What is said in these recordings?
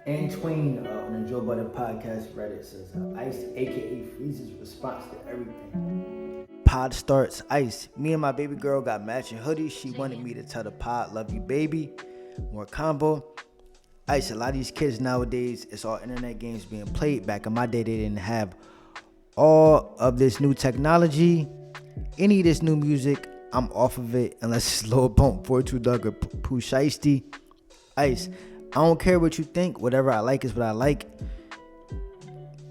And Twain on the Joe Budden podcast Reddit says Ice, aka Freeze's response to everything. Pod starts Ice. Me and my baby girl got matching hoodies. She wanted me to tell the pod, love you, baby. More combo. Ice, a lot of these kids nowadays, it's all internet games being played. Back in my day, they didn't have all of this new technology. Any of this new music, I'm off of it unless it's Lil Pump, 42 Doug, or Pooh Shiesty. Ice, I don't care what you think. Whatever I like is what I like.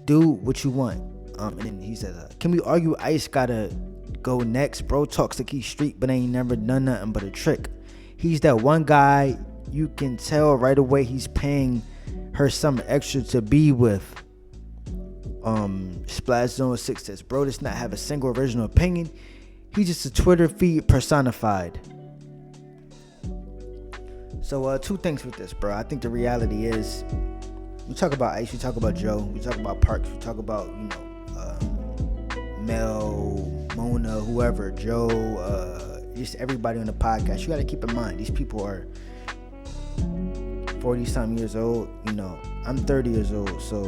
Do what you want. And then he says, can we argue Ice gotta go next? Bro talks like he's street, but ain't never done nothing but a trick. He's that one guy you can tell right away he's paying her some extra to be with. Splash Zone 6 says, bro does not have a single original opinion. He's just a Twitter feed personified. So two things with this, bro. I think the reality is, we talk about Ice, we talk about Joe, we talk about Parks, we talk about, Mel, Mona, whoever, Joe, just everybody on the podcast. You got to keep in mind, these people are 40-something years old. I'm 30 years old, so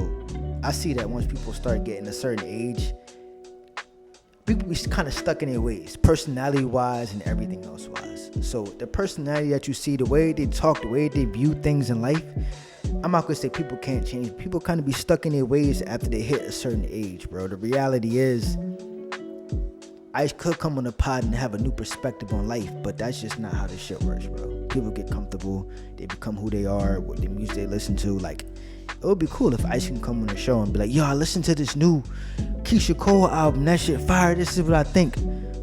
I see that once people start getting a certain age, people be kind of stuck in their ways, personality-wise and everything else-wise. So the personality that you see, the way they talk, the way they view things in life, I'm not going to say people can't change. People kind of be stuck in their ways after they hit a certain age, bro. The reality is, Ice could come on the pod and have a new perspective on life, but that's just not how this shit works, bro. People get comfortable, they become who they are, what the music they listen to. Like, it would be cool if Ice can come on the show and be like, yo, I listened to this new Keisha Cole album, that shit fire, this is what I think.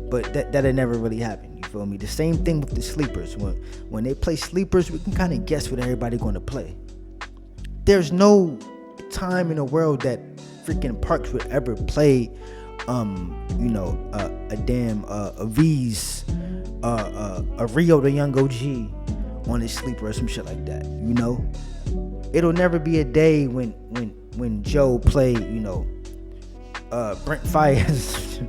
But that'll never really happen, you feel me? The same thing with the sleepers. When they play sleepers, we can kind of guess what everybody gonna play. There's no time in the world that freaking Parks would ever play a V's, a Rio the Young OG on his sleeper or some shit like that. It'll never be a day when Joe play, Brent Fires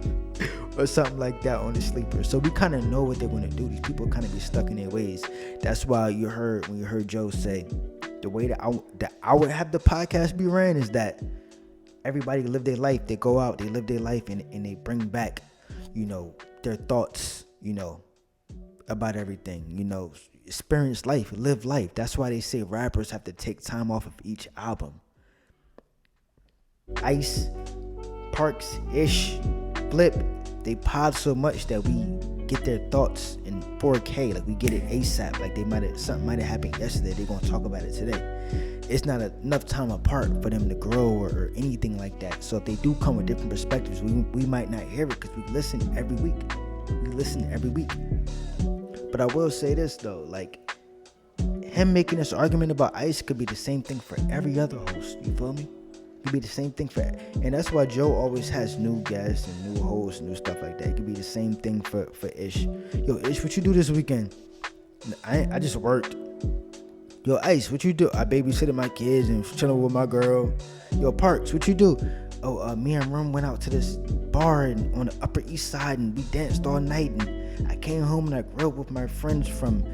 or something like that on his sleeper. So we kind of know what they're gonna do. These people kind of be stuck in their ways. That's why when you heard Joe say, the way that I would have the podcast be ran is that everybody live their life. They go out, they live their life, and they bring back, their thoughts, about everything, experience life, live life. That's why they say rappers have to take time off of each album. Ice, Parks, Ish, Flip, they pod so much that we get their thoughts in 4K, like we get it ASAP, like something might have happened yesterday, they're gonna talk about it today. It's not enough time apart for them to grow or anything like that. So if they do come with different perspectives, we might not hear it because we listen every week. But I will say this though, like, him making this argument about Ice could be the same thing for every other host, you feel me? It could be the same thing and that's why Joe always has new guests and new hosts and new stuff like that. It could be the same thing for Ish. Yo, Ish, what you do this weekend? I just worked. Yo, Ice, what you do? I babysitted my kids and chilling with my girl. Yo, Parks, what you do? Oh, me and Rum went out to this bar on the Upper East Side and we danced all night. And I came home and I grilled with my friends from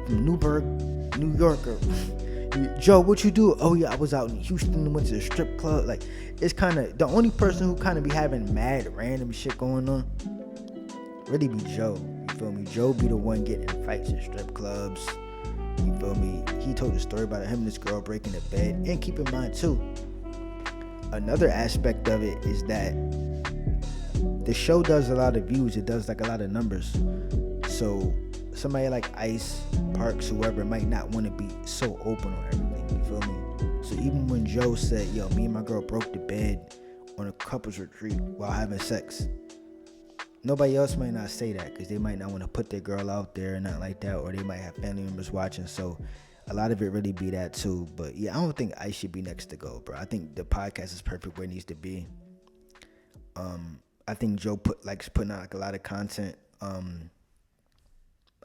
Newburgh, New York. Joe, what you do? Oh yeah, I was out in Houston and went to the strip club. Like, it's kind of the only person who kind of be having mad random shit going on. Really be Joe. You feel me? Joe be the one getting in fights in strip clubs. You feel me? He told a story about him and this girl breaking the bed. And keep in mind too, another aspect of it is that the show does a lot of views. It does like a lot of numbers. So somebody like Ice, Parks, whoever might not want to be so open on everything. You feel me? So even when Joe said, yo, me and my girl broke the bed on a couples retreat while having sex, nobody else might not say that because they might not want to put their girl out there and not like that, or they might have family members watching. So a lot of it really be that too. But yeah, I don't think Ice should be next to go, bro. I think the podcast is perfect where it needs to be. I think Joe likes putting out like a lot of content.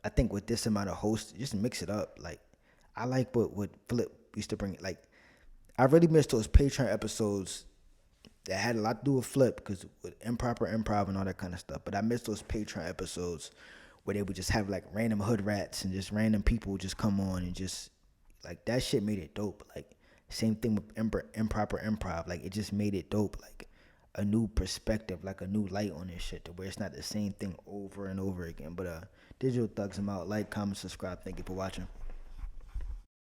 I think with this amount of hosts, just mix it up. Like, I like what Flip used to bring. Like, I really missed those Patreon episodes that had a lot to do with Flip, because with improper improv and all that kind of stuff. But I missed those Patreon episodes where they would just have like random hood rats and just random people just come on and just like, that shit made it dope. Like, Same thing with improper improv. Like, it just made it dope. Like, a new perspective, like a new light on this shit, to where it's not the same thing over and over again. But Digital Thugs, I'm out. Like, comment, subscribe. Thank you for watching.